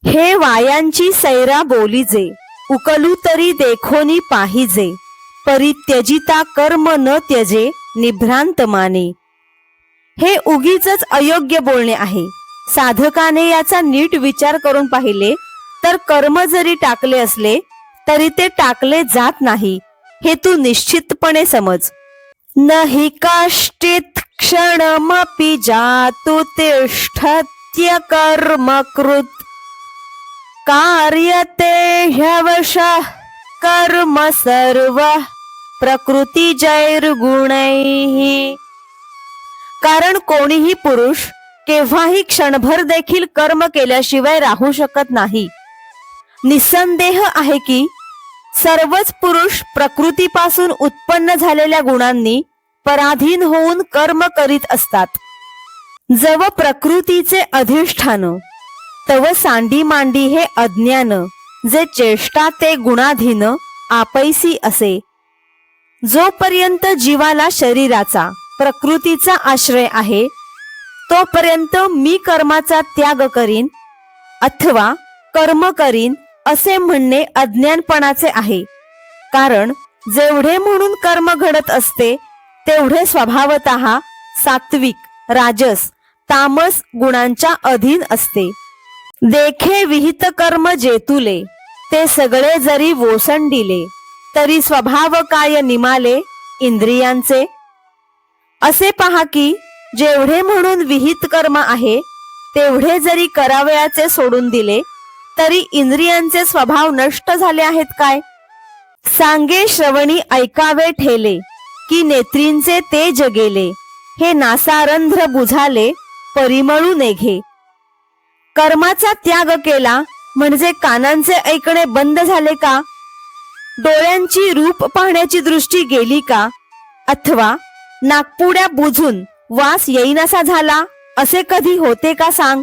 हे वायांची सैरा बोलीजे, उकलू तरी देखोनी पाहिजे, परित्यजिता कर्म न त्यजे, निभ्रांत माने. हे उगीचच अयोग्य बोलणे आहे. साधकाने याचा नीट विचार करून पाहिले तर कर्म जरी टाकले असले तरी ते टाकले जात नाही, हे तू निश्चितपणे समज. न हि काष्टित क्षणमपि जातु तिष्ठत्य कर्मकृत, कार्यते ह्यवशः कर्म सर्व प्रकृतिजैर्गुणैः. कारण कोणीही पुरुष केव्हाही क्षणभर देखील कर्म केल्याशिवाय राहू शकत नाही. निसंदेह आहे की सर्वच पुरुष प्रकृतीपासून उत्पन्न झालेल्या गुणांनी पराधीन होऊन कर्म करीत असतात. जव प्रकृतीचे अधिष्ठान तव सांडी मांडी हे अज्ञान, जे चेष्टा ते गुणाधीन आपैसी असे. जोपर्यंत जीवाला शरीराचा प्रकृतीचा आश्रय आहे तोपर्यंत मी कर्माचा त्याग करीन अथवा कर्म करीन असे म्हणणे अज्ञानपणाचे आहे. कारण जेवढे म्हणून कर्म घडत असते तेवढे स्वभावतः सात्विक, राजस, तामस गुणांच्या अधीन असते. देखे विहित कर्म जेतुले, ते सगळे जरी वोसंडिले, तरी स्वभाव काय निमाले इंद्रियांचे. असे पहा की जेवढे म्हणून विहित कर्म आहे तेवढे जरी करावयाचे सोडून दिले तरी इंद्रियांचे स्वभाव नष्ट झाले आहेत काय. सांगे श्रवणी ऐकावे ठेले, की नेत्रींचे तेज गेले, हे नासारंध्र बुझाले परिमळू नेघे. कर्माचा त्याग केला म्हणजे कानांचे ऐकणे बंद झाले का, डोळ्यांची रूप पाहण्याची दृष्टी गेली का, अथवा नाकपुड्या बुझून वास येईनासा झाला, असे कधी होते का सांग.